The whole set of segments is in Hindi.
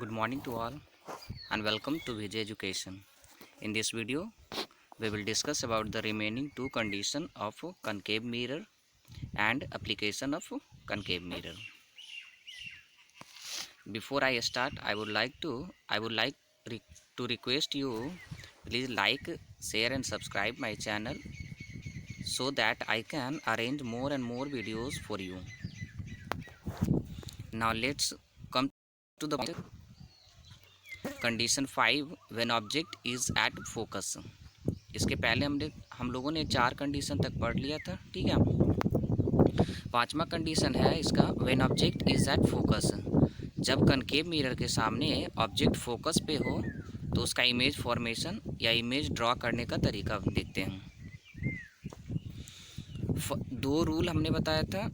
Good morning to all and welcome to Vijay Education. In this video, we will discuss about the remaining two conditions of concave mirror and application of concave mirror. Before I start, I would like to request you please like, share and subscribe my channel so that I can arrange more and more videos for you. Now let's come to the point. Condition 5 when object is at focus. इसके पहले हम लोगों ने 4 कंडीशन तक पढ़ लिया था, ठीक है। पांचवा कंडीशन है इसका when object is at focus. जब कनकेव मिरर के सामने ऑब्जेक्ट फोकस पे हो तो उसका इमेज फॉर्मेशन या इमेज ड्रॉ करने का तरीका देखते हैं। दो रूल हमने बताया था।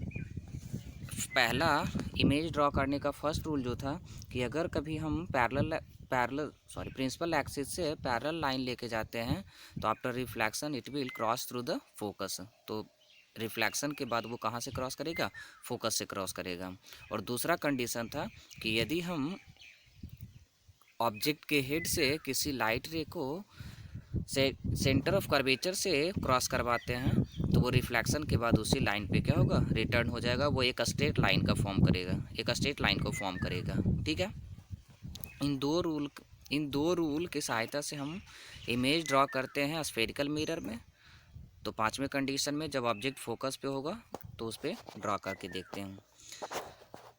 पहला इमेज ड्रॉ करने का फर्स्ट रूल जो था कि अगर कभी हम प्रिंसिपल एक्सिस से पैरेलल लाइन लेके जाते हैं तो after reflection it will cross through the focus. तो रिफ्लेक्शन के बाद वो कहाँ से क्रॉस करेगा? फोकस से क्रॉस करेगा। और दूसरा कंडीशन था कि यदि हम ऑब्जेक्ट के हेड से किसी लाइट रे को सेंटर ऑफ कर्वेचर से क्रॉस करवाते हैं तो वो रिफ्लेक्शन के बाद उसी लाइन पे क्या होगा? रिटर्न हो जाएगा। वो एक स्ट्रेट लाइन का फॉर्म करेगा, एक स्ट्रेट लाइन को फॉर्म करेगा, ठीक है। इन दो रूल की सहायता से हम इमेज ड्रॉ करते हैं स्फेरिकल मिरर में। तो पांचवें कंडीशन में जब ऑब्जेक्ट फोकस पे होगा तो उस पर ड्रॉ करके देखते हैं।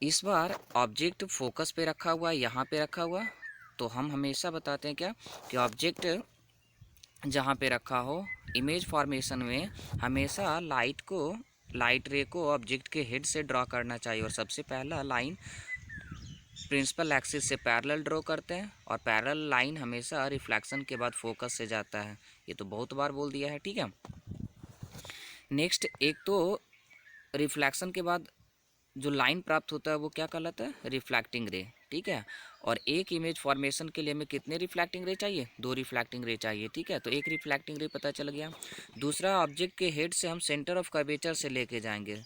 इस बार ऑब्जेक्ट फोकस पे रखा हुआ, यहाँ पे रखा हुआ, तो हम हमेशा बताते हैं क्या कि ऑब्जेक्ट जहाँ पे रखा हो इमेज फॉर्मेशन में हमेशा लाइट रे को ऑब्जेक्ट के हेड से ड्रॉ करना चाहिए। और सबसे पहला लाइन प्रिंसिपल एक्सिस से पैरेलल ड्रॉ करते हैं और पैरेलल लाइन हमेशा रिफ्लेक्शन के बाद फोकस से जाता है। ये तो बहुत बार बोल दिया है, ठीक है। नेक्स्ट, एक तो रिफ्लेक्शन के बाद जो लाइन प्राप्त होता है वो क्या कहलाता है? रिफ्लेक्टिंग रे, ठीक है। और एक इमेज फॉर्मेशन के लिए हमें कितने रिफ्लेक्टिंग रे चाहिए? 2 रिफ्लेक्टिंग रे चाहिए, ठीक है। तो एक रिफ्लेक्टिंग रे पता चल गया। दूसरा, ऑब्जेक्ट के हेड से हम सेंटर ऑफ कर्वेचर से लेके जाएंगे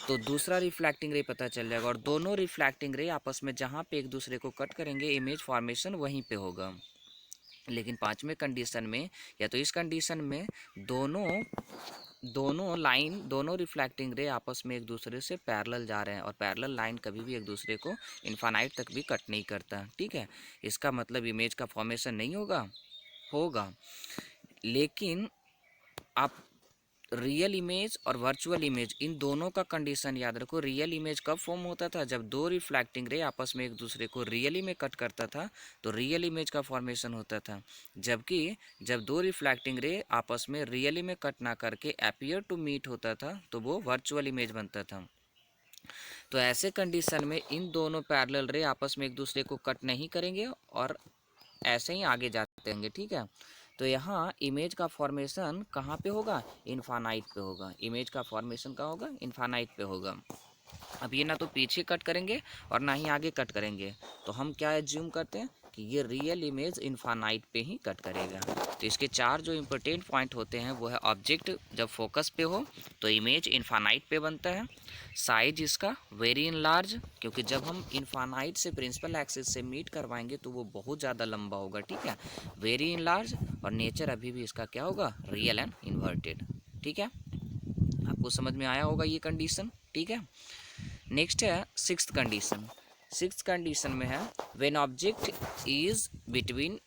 तो दूसरा रिफ्लेक्टिंग रे पता चल जाएगा। और दोनों रिफ्लेक्टिंग रे आपस में जहाँ पे एक दूसरे को कट करेंगे इमेज फॉर्मेशन वहीं पे होगा। लेकिन पांचवें कंडीशन में या तो इस कंडीशन में दोनों रिफ्लेक्टिंग रे आपस में एक दूसरे से पैरेलल जा रहे हैं और पैरेलल लाइन कभी भी एक दूसरे को इनफाइनाइट तक भी कट नहीं करता, ठीक है। इसका मतलब इमेज का फॉर्मेशन नहीं होगा। लेकिन आप रियल इमेज और वर्चुअल इमेज इन दोनों का कंडीशन याद रखो। रियल इमेज कब फॉर्म होता था? जब दो रिफ्लेक्टिंग रे आपस में एक दूसरे को रियली में कट करता था तो रियल इमेज का फॉर्मेशन होता था। जबकि जब दो रिफ्लेक्टिंग रे आपस में रियली में कट ना करके अपीयर टू मीट होता था तो वो वर्चुअल इमेज बनता था। तो ऐसे कंडीशन में इन दोनों पैरेलल रे आपस में एक दूसरे को कट नहीं करेंगे और ऐसे ही आगे जाते रहेंगे, ठीक है। तो यहाँ इमेज का फॉर्मेशन कहाँ पे होगा? इनफाइनाइट पे होगा। इमेज का फॉर्मेशन कहाँ होगा? इनफाइनाइट पे होगा। अब ये ना तो पीछे कट करेंगे और ना ही आगे कट करेंगे, तो हम क्या एज्यूम करते हैं कि ये रियल इमेज इनफाइनाइट पे ही कट करेगा। तो इसके 4 जो इम्पोर्टेंट पॉइंट होते हैं वो है ऑब्जेक्ट जब फोकस पे हो तो इमेज इनफाइनाइट पे बनता है। साइज इसका वेरी इन लार्ज, क्योंकि जब हम इनफाइनाइट से प्रिंसिपल एक्सिस से मीट करवाएंगे तो वो बहुत ज़्यादा लंबा होगा, ठीक है। वेरी इन लार्ज और नेचर अभी भी इसका क्या होगा? रियल एंड इन्वर्टेड, ठीक है। आपको समझ में आया होगा ये कंडीशन, ठीक है। नेक्स्ट है सिक्स्थ कंडीशन। सिक्स्थ कंडीशन में है when object is between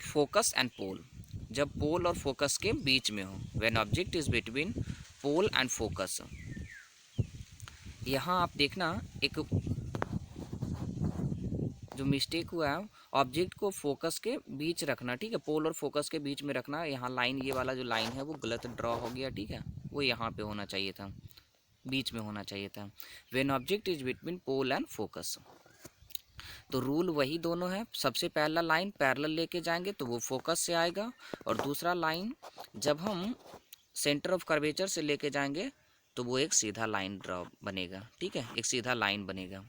focus and pole. जब पोल और फोकस के बीच में हो, when object is between pole and focus. यहाँ आप देखना एक जो मिस्टेक हुआ है, ऑब्जेक्ट को फोकस के बीच रखना, ठीक है। पोल और फोकस के बीच में रखना। यहाँ लाइन, ये वाला जो लाइन है वो गलत ड्रॉ हो गया, ठीक है। वो यहाँ पे होना चाहिए था, बीच में होना चाहिए था। When object is between pole and focus. तो रूल वही दोनों है। सबसे पहला लाइन पैरेलल लेके जाएंगे तो वो फोकस से आएगा और दूसरा लाइन जब हम सेंटर ऑफ कर्वेचर से लेके जाएंगे तो वो एक सीधा लाइन ड्रॉ बनेगा, ठीक है। एक सीधा लाइन बनेगा।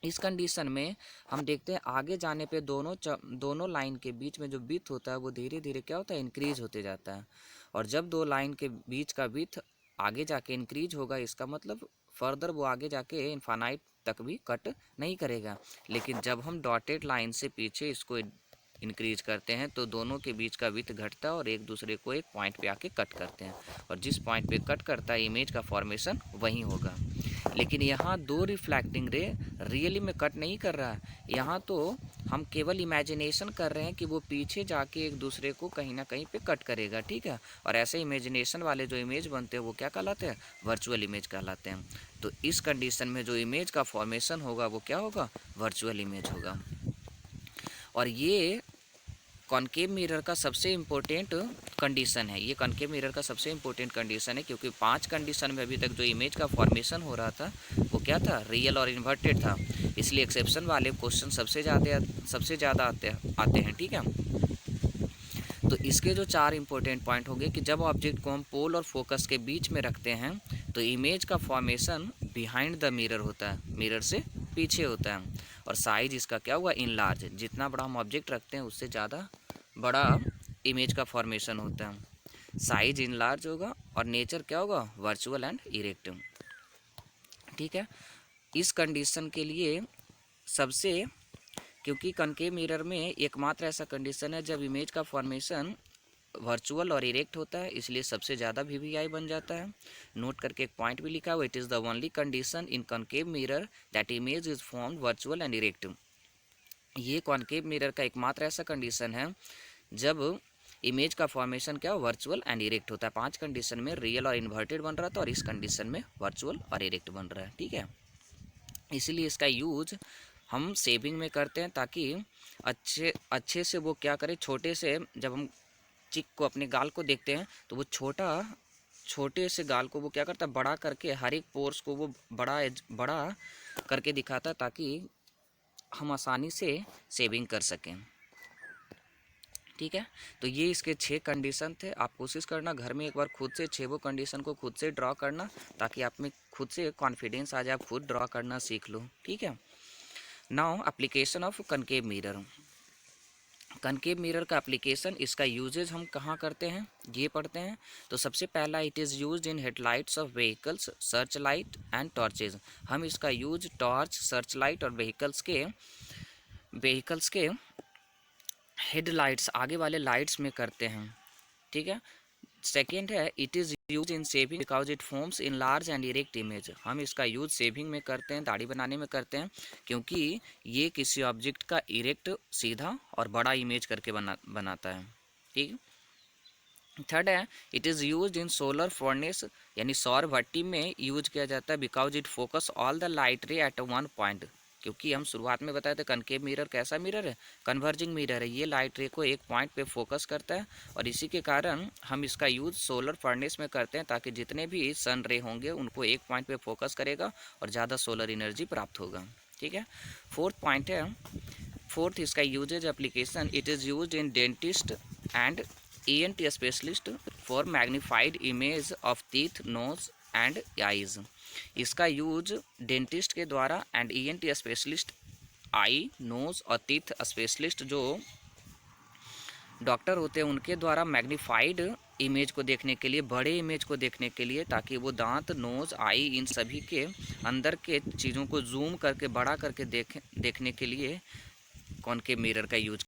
इस कंडीशन में हम देखते हैं आगे जाने पे दोनों लाइन के बीच में जो विड्थ होता है वो धीरे धीरे क्या होता है? इंक्रीज होते जाता है। और जब दो लाइन के बीच का विड्थ आगे जाके इंक्रीज होगा इसका मतलब फर्दर वो आगे जाके इनफाइनाइट तक भी कट नहीं करेगा। लेकिन जब हम डॉटेड लाइन से पीछे इसको इंक्रीज करते हैं तो दोनों के बीच का विड्थ घटता है और एक दूसरे को एक पॉइंट पे आके कट करते हैं, और जिस पॉइंट पे कट करता है इमेज का फॉर्मेशन वहीं होगा। लेकिन यहाँ दो रिफ्लेक्टिंग रे रियली में कट नहीं कर रहा है, यहाँ तो हम केवल इमेजिनेशन कर रहे हैं कि वो पीछे जाके एक दूसरे को कहीं ना कहीं पे कट करेगा, ठीक है। और ऐसे इमेजिनेशन वाले जो इमेज बनते हैं वो क्या कहलाते हैं, वर्चुअल इमेज कहलाते हैं। तो इस कंडीशन में जो इमेज का फॉर्मेशन होगा वो क्या होगा, वर्चुअल इमेज होगा। और ये कॉनकेव मिरर का सबसे इम्पोर्टेंट कंडीशन है, ये कॉनकेव मिरर का सबसे इम्पोर्टेंट कंडीशन है, क्योंकि 5 कंडीशन में अभी तक जो इमेज का फॉर्मेशन हो रहा था वो क्या था, रियल और इन्वर्टेड था। इसलिए एक्सेप्शन वाले क्वेश्चन सबसे ज़्यादा आते हैं, ठीक है। तो इसके जो 4 इंपॉर्टेंट पॉइंट होंगे कि जब ऑब्जेक्ट को हम पोल और फोकस के बीच में रखते हैं तो इमेज का फॉर्मेशन बिहाइंड द मिरर होता है, मिरर से पीछे होता है। और साइज इसका क्या हुआ, इन लार्ज, जितना बड़ा हम ऑब्जेक्ट रखते हैं उससे ज़्यादा बड़ा इमेज का फॉर्मेशन होता है। साइज इन लार्ज होगा और नेचर क्या होगा, वर्चुअल एंड इरेक्ट, ठीक है। इस कंडीशन के लिए सबसे, क्योंकि कनकेव मिरर में एकमात्र ऐसा कंडीशन है जब इमेज का फॉर्मेशन वर्चुअल और इरेक्ट होता है, इसलिए सबसे ज़्यादा वीवीआई बन जाता है। नोट करके एक पॉइंट भी लिखा हुआ, it is the only condition in concave mirror that image is formed virtual and erect. ये कॉनकेव मिरर का एकमात्र ऐसा कंडीशन है जब इमेज का फॉर्मेशन क्या हो, वर्चुअल एंड इरेक्ट होता है। 5 कंडीशन में रियल और इन्वर्टेड बन रहा था और इस कंडीशन में वर्चुअल और इरेक्ट बन रहा है, ठीक है। इसीलिए इसका यूज हम सेविंग में करते हैं ताकि अच्छे से वो क्या करे, छोटे से जब हम चिक को अपने गाल को देखते हैं तो वो छोटे से गाल को वो क्या करता है, बड़ा करके हर एक पोर्स को वो बड़ा करके दिखाता है ताकि हम आसानी से सेविंग कर सकें, ठीक है। तो ये इसके 6 कंडीशन थे। आप कोशिश करना घर में एक बार खुद से 6 कंडीशन को खुद से ड्रॉ करना ताकि आप में खुद से कॉन्फिडेंस आ जाए, आप खुद ड्रॉ करना सीख लो, ठीक है। Now application of concave mirror. Concave mirror का एप्लीकेशन, इसका यूजेज हम कहाँ करते हैं ये पढ़ते हैं। तो सबसे पहला, it is used in headlights of vehicles, search light and torches. हम इसका यूज टॉर्च, सर्च लाइट और व्हीकल्स के हेडलाइट्स, आगे वाले लाइट्स में करते हैं, ठीक है। सेकेंड है, it is use in saving because it forms in large and erect image. हम इसका यूज सेविंग में करते हैं, दाढ़ी बनाने में करते हैं, क्योंकि ये किसी ऑब्जेक्ट का इरेक्ट, सीधा और बड़ा इमेज करके बनाता है, ठीक। थर्ड है, it is use in solar furnace, यानी सौर भट्टी में यूज किया जाता है because it focus all the light ray at one point. क्योंकि हम शुरुआत में बताए थे कनकेव मिरर कैसा मिरर है, कन्वर्जिंग मिरर है, ये लाइट रे को एक पॉइंट पे फोकस करता है और इसी के कारण हम इसका यूज़ सोलर फर्नेस में करते हैं ताकि जितने भी सन रे होंगे उनको एक पॉइंट पे फोकस करेगा और ज़्यादा सोलर एनर्जी प्राप्त होगा, ठीक है। फोर्थ इसका uses application, it is use in dentist and ENT specialist for magnified image of teeth, nose and eyes. इसका यूज डेंटिस्ट के द्वारा and ENT specialist, eye, nose और टीथ स्पेशलिस्ट जो डॉक्टर होते हैं उनके द्वारा मैग्नीफाइड इमेज को देखने के लिए, बड़े इमेज को देखने के लिए, ताकि वो दांत, नोज, आई, इन सभी के अंदर के चीज़ों को जूम करके बड़ा करके देखने के लिए कॉनकेव मिरर का यूज